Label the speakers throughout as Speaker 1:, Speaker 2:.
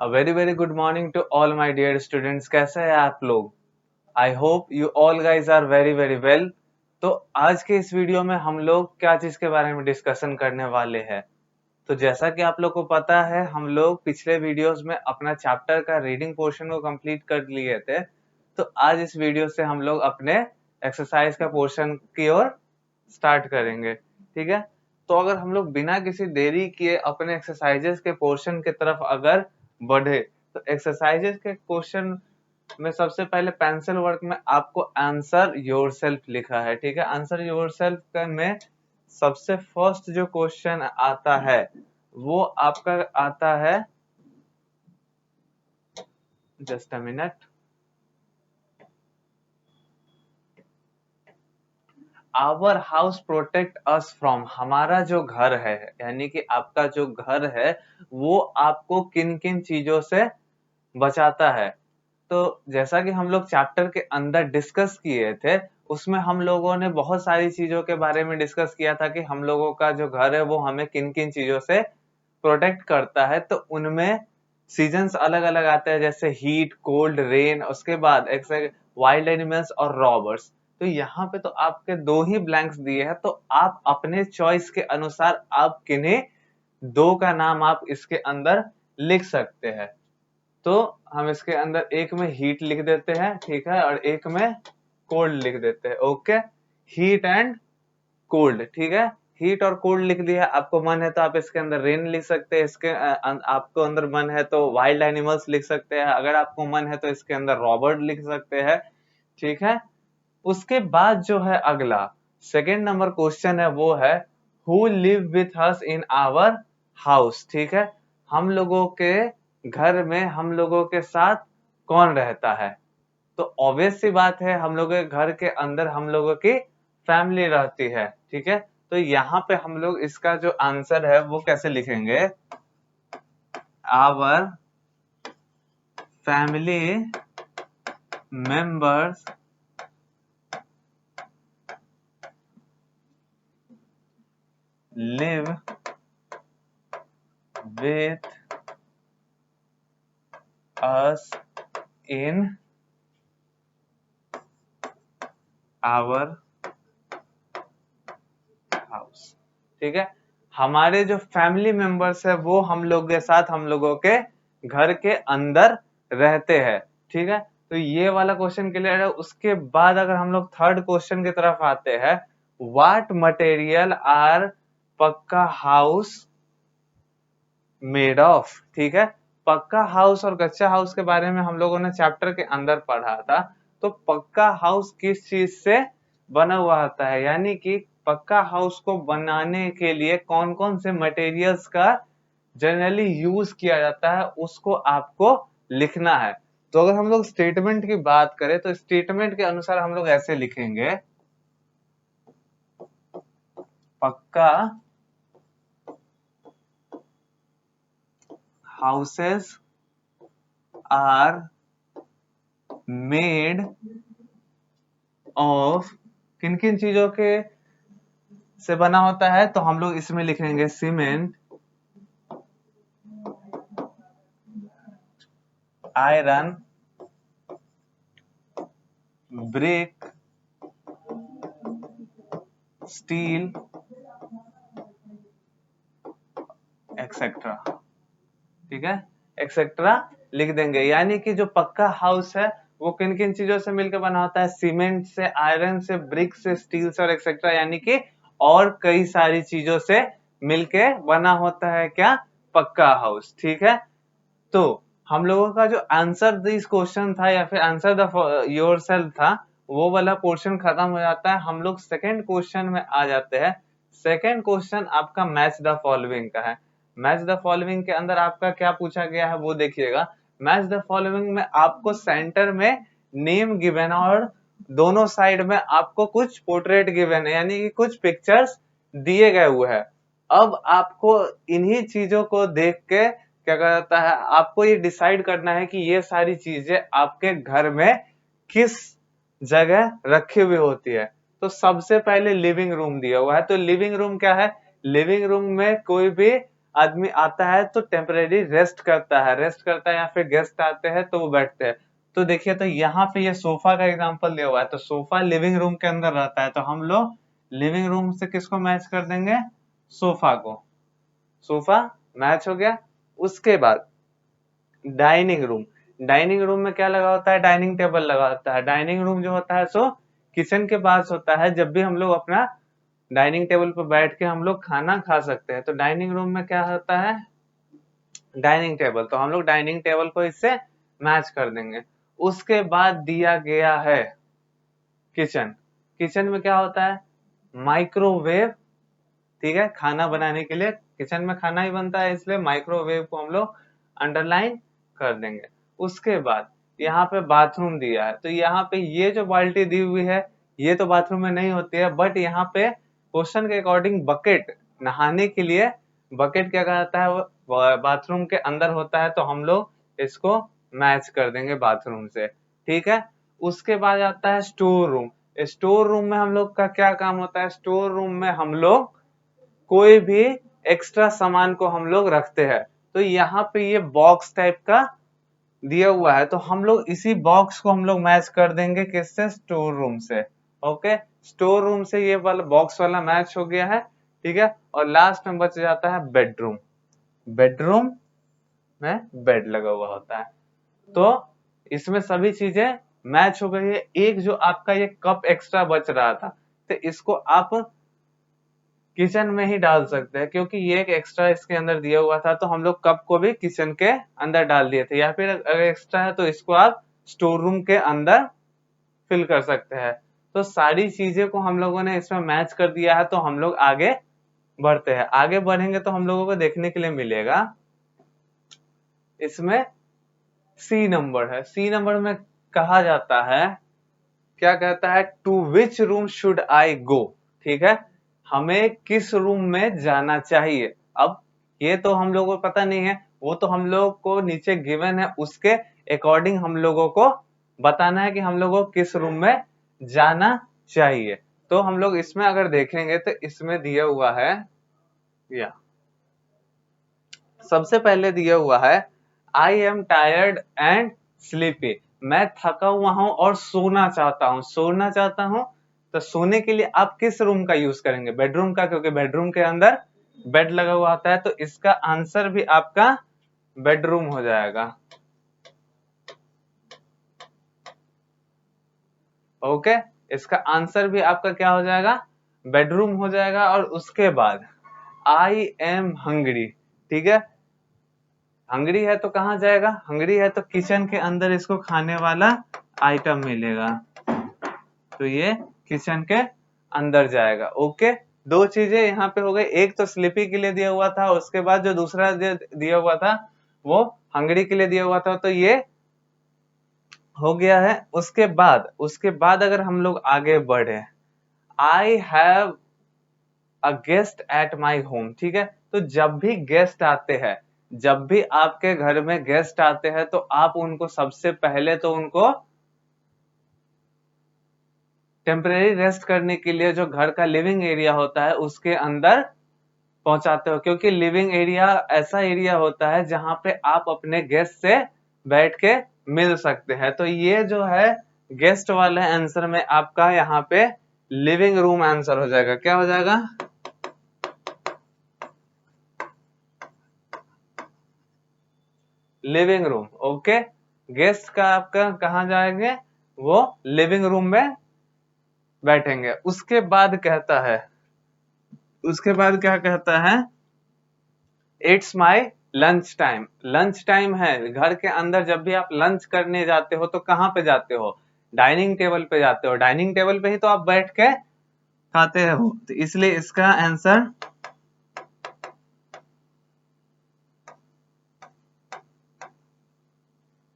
Speaker 1: A very very good morning to all my dear students. कैसे हैं आप लोग? I hope you all guys are very very well. तो आज के इस वीडियो में हम लोग क्या चीज के बारे में डिस्कशन करने वाले हैं। तो जैसा कि आप लोग को पता है, हम लोग पिछले वीडियोस में अपना चैप्टर का रीडिंग पोर्शन को कंप्लीट कर लिए थे। तो आज इस वीडियो से हम लोग अपने एक्सरसाइज का पोर्शन की ओर स्टार्ट करेंगे। ठीक है, तो अगर हम लोग बिना किसी देरी किए अपने एक्सरसाइजेस के पोर्शन की तरफ अगर बढ़े, तो एक्सरसाइजेस के क्वेश्चन में सबसे पहले पेंसिल वर्क में आपको आंसर योरसेल्फ लिखा है। ठीक है, आंसर योरसेल्फ में सबसे फर्स्ट जो क्वेश्चन आता है वो आपका आता है, just a minute, our house protect us from. हमारा जो घर है, यानी कि आपका जो घर है, वो आपको किन किन चीजों से बचाता है। तो जैसा कि हम लोग चैप्टर के अंदर डिस्कस किए थे, उसमें हम लोगों ने बहुत सारी चीजों के बारे में डिस्कस किया था कि हम लोगों का जो घर है वो हमें किन किन चीजों से प्रोटेक्ट करता है। तो उनमें सीजन्स अलग अलग आते हैं, जैसे हीट, कोल्ड, रेन, उसके बाद वाइल्ड एनिमल्स और रॉबर्स। तो यहाँ पे तो आपके दो ही ब्लैंक्स दिए हैं, तो आप अपने चॉइस के अनुसार आप किन्हीं दो का नाम आप इसके अंदर लिख सकते हैं। तो हम इसके अंदर एक में हीट लिख देते हैं, ठीक है, और एक में कोल्ड लिख देते हैं। Okay, heat and cold. ठीक है, हीट और कोल्ड लिख दिया। आपको मन है तो आप इसके अंदर रेन लिख सकते हैं, इसके आपको अंदर मन है तो वाइल्ड एनिमल्स लिख सकते हैं, अगर आपको मन है तो इसके अंदर रॉबर्ट लिख सकते हैं। ठीक है, उसके बाद जो है अगला सेकेंड नंबर क्वेश्चन है, वो है who live with us in our house. ठीक है, हम लोगों के घर में हम लोगों के साथ कौन रहता है। तो ऑब्वियस सी बात है, हम लोगों के घर के अंदर हम लोगों की फैमिली रहती है। ठीक है, तो यहाँ पे हम लोग इसका जो आंसर है वो कैसे लिखेंगे, our family members live with us in our house. ठीक है, हमारे जो फैमिली मेंबर्स है वो हम लोग के साथ हम लोगों के घर के अंदर रहते हैं। ठीक है, तो ये वाला क्वेश्चन क्लियर है। उसके बाद अगर हम लोग थर्ड क्वेश्चन की तरफ आते हैं, व्हाट मटेरियल आर पक्का हाउस मेड ऑफ। ठीक है, पक्का हाउस और कच्चा हाउस के बारे में हम लोगों ने चैप्टर के अंदर पढ़ा था। तो पक्का हाउस किस चीज से बना हुआ होता है, यानी कि पक्का हाउस को बनाने के लिए कौन कौन से मटेरियल्स का जनरली यूज किया जाता है, उसको आपको लिखना है। तो अगर हम लोग स्टेटमेंट की बात करें, तो स्टेटमेंट के अनुसार हम लोग ऐसे लिखेंगे, पक्का houses are made of kin किन चीजों के से बना होता है। तो हम लोग इसमें लिखेंगे cement, iron, brick, steel, etcetera. ठीक है, एक्सेट्रा लिख देंगे। यानी कि जो पक्का हाउस है वो किन किन चीजों से मिलकर बना होता है, सीमेंट से, आयरन से, ब्रिक से, स्टील से और एक्सेट्रा, यानी कि और कई सारी चीजों से मिलके बना होता है क्या, पक्का हाउस। ठीक है, तो हम लोगों का जो आंसर दिस क्वेश्चन था या फिर आंसर द योरसेल्फ था, वो वाला पोर्शन खत्म हो जाता है। हम लोग सेकंड क्वेश्चन में आ जाते हैं। सेकंड क्वेश्चन आपका मैच द फॉलोइंग का है। मैच द फॉलोइंग के अंदर आपका क्या पूछा गया है वो देखिएगा। मैच द फॉलोइंग में आपको सेंटर में नेम गिवन और दोनों साइड में आपको कुछ पोर्ट्रेट गिवन है, यानी कि कुछ पिक्चर्स दिए गए हुए हैं। अब आपको इन्हीं चीजों को देख के क्या कहा जाता है, आपको ये डिसाइड करना है कि ये सारी चीजें आपके घर में किस जगह रखी हुई होती है। तो सबसे पहले लिविंग रूम दिया हुआ है, तो लिविंग रूम क्या है, लिविंग रूम में कोई भी आदमी आता है तो टेम्परेरी रेस्ट करता है या फिर गेस्ट आते हैं तो वो बैठते हैं। तो देखिए, तो यहाँ पे ये सोफा का एग्जांपल दिया हुआ है, तो सोफा लिविंग रूम के अंदर रहता है, तो हम लोग लिविंग रूम से किसको मैच कर देंगे? सोफा को। सोफा मैच हो गया। उसके बाद डाइनिंग रूम, डाइनिंग रूम में क्या लगा होता है? डाइनिंग टेबल लगा होता है। डाइनिंग रूम जो होता है सो किचन के पास होता है, जब भी हम लोग अपना डाइनिंग टेबल पर बैठ के हम लोग खाना खा सकते हैं। तो डाइनिंग रूम में क्या होता है? डाइनिंग टेबल, तो हम लोग डाइनिंग टेबल को इससे मैच कर देंगे। उसके बाद दिया गया है किचन। किचन में क्या होता है? माइक्रोवेव, ठीक है, खाना बनाने के लिए किचन में खाना ही बनता है, इसलिए माइक्रोवेव को हम लोग अंडरलाइन कर देंगे। उसके बाद यहाँ पे बाथरूम दिया है, तो यहाँ पे ये जो बाल्टी दी हुई है ये तो बाथरूम में नहीं होती है, बट यहाँ पे क्वेश्चन के अकॉर्डिंग बकेट, नहाने के लिए बकेट क्या कहता है? वो बाथरूम के अंदर होता है, तो हम लोग इसको मैच कर देंगे बाथरूम से, ठीक है। उसके बाद आता है स्टोर रूम। स्टोर रूम में हम लोग का क्या काम होता है? स्टोर रूम में हम लोग कोई भी एक्स्ट्रा सामान को हम लोग रखते हैं। तो यहाँ पे ये बॉक्स टाइप का दिया हुआ है, तो हम लोग इसी बॉक्स को हम लोग मैच कर देंगे किससे? स्टोर रूम से। ओके, स्टोर रूम से ये वाला बॉक्स वाला मैच हो गया है, ठीक है। और लास्ट में बच जाता है बेडरूम। बेडरूम में बेड लगा हुआ होता है। तो इसमें सभी चीजें मैच हो गई है। एक जो आपका ये कप एक्स्ट्रा बच रहा था, तो इसको आप किचन में ही डाल सकते हैं, क्योंकि ये एक एक्स्ट्रा इसके अंदर दिया हुआ था, तो हम लोग कप को भी किचन के अंदर डाल दिए थे। या फिर अगर एक्स्ट्रा है तो इसको आप स्टोर रूम के अंदर फिल कर सकते हैं। तो सारी चीजें को हम लोगों ने इसमें मैच कर दिया है, तो हम लोग आगे बढ़ते हैं। आगे बढ़ेंगे तो हम लोगों को देखने के लिए मिलेगा इसमें सी नंबर है। सी नंबर में कहा जाता है, क्या कहता है? To which room should I go, ठीक है, हमें किस रूम में जाना चाहिए। अब ये तो हम लोगों को पता नहीं है, वो तो हम लोग को नीचे गिवन है, उसके अकॉर्डिंग हम लोगों को बताना है कि हम लोगों को किस रूम में जाना चाहिए। तो हम लोग इसमें अगर देखेंगे तो इसमें दिया हुआ है, या सबसे पहले दिया हुआ है I am tired and sleepy, मैं थका हुआ हूं और सोना चाहता हूं। सोना चाहता हूं, तो सोने के लिए आप किस रूम का यूज करेंगे? बेडरूम का, क्योंकि बेडरूम के अंदर बेड लगा हुआ आता है, तो इसका आंसर भी आपका बेडरूम हो जाएगा। ओके, इसका आंसर भी आपका क्या हो जाएगा? बेडरूम हो जाएगा। और उसके बाद आई एम हंग्री, ठीक है, हंगरी है तो कहाँ जाएगा? हंगरी है तो किचन के अंदर इसको खाने वाला आइटम मिलेगा, तो ये किचन के अंदर जाएगा। ओके, दो चीजें यहाँ पे हो गई, एक तो स्लीपी के लिए दिया हुआ था, उसके बाद जो दूसरा दिया हुआ था वो हंगरी के लिए दिया हुआ था, तो ये हो गया है। उसके बाद अगर हम लोग आगे बढ़े, I have a guest at my home, ठीक है, तो जब भी गेस्ट आते हैं, जब भी आपके घर में गेस्ट आते हैं, तो आप उनको सबसे पहले तो उनको टेम्परेरी रेस्ट करने के लिए जो घर का लिविंग एरिया होता है उसके अंदर पहुंचाते हो, क्योंकि लिविंग एरिया ऐसा एरिया होता है जहां पे आप अपने गेस्ट से बैठ के मिल सकते हैं। तो ये जो है गेस्ट वाले आंसर में आपका यहाँ पे लिविंग रूम आंसर हो जाएगा। क्या हो जाएगा? Living room. ओके, गेस्ट का आपका कहाँ जाएंगे? वो लिविंग रूम में बैठेंगे। उसके बाद क्या कहता है? It's my lunch time. Lunch time है, घर के अंदर जब भी आप लंच करने जाते हो तो कहाँ पे जाते हो? डाइनिंग टेबल पे जाते हो। डाइनिंग टेबल पे ही तो आप बैठ के खाते हो, तो इसलिए इसका आंसर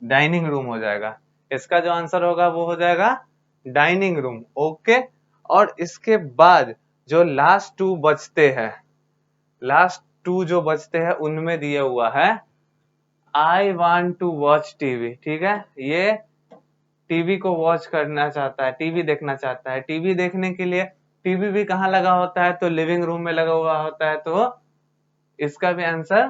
Speaker 1: डाइनिंग रूम हो जाएगा। इसका जो आंसर होगा वो हो जाएगा डाइनिंग रूम। ओके, और इसके बाद जो लास्ट टू जो बचते हैं उनमें दिया हुआ है I want to watch TV, ठीक है, ये टीवी को वॉच करना चाहता है, टीवी देखना चाहता है। टीवी देखने के लिए टीवी भी कहाँ लगा होता है? तो लिविंग रूम में लगा हुआ होता है, तो इसका भी आंसर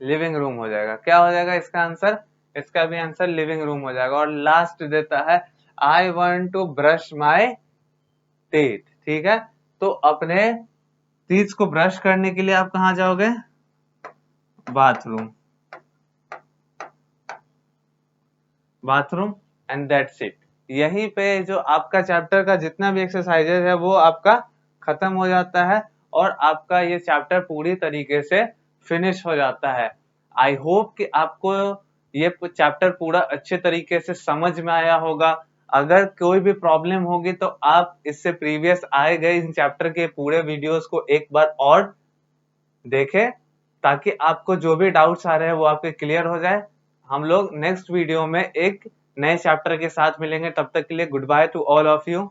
Speaker 1: लिविंग रूम हो जाएगा। क्या हो जाएगा इसका आंसर? इसका भी आंसर लिविंग रूम हो जाएगा। और लास्ट देता है I want to brush my teeth. ठीक है, तो अपने टीथ को ब्रश करने के लिए आप कहाँ जाओगे? Bathroom. Bathroom and that's it. यहीं पे जो आपका चैप्टर का जितना भी एक्सरसाइजेज है वो आपका खत्म हो जाता है और आपका ये चैप्टर पूरी तरीके से फिनिश हो जाता है। आई होप कि आपको ये चैप्टर पूरा अच्छे तरीके से समझ में आया होगा। अगर कोई भी प्रॉब्लम होगी तो आप इससे प्रीवियस आए गए इन चैप्टर के पूरे वीडियोस को एक बार और देखें, ताकि आपको जो भी डाउट्स आ रहे हैं वो आपके क्लियर हो जाए। हम लोग नेक्स्ट वीडियो में एक नए चैप्टर के साथ मिलेंगे। तब तक के लिए good by two all of you.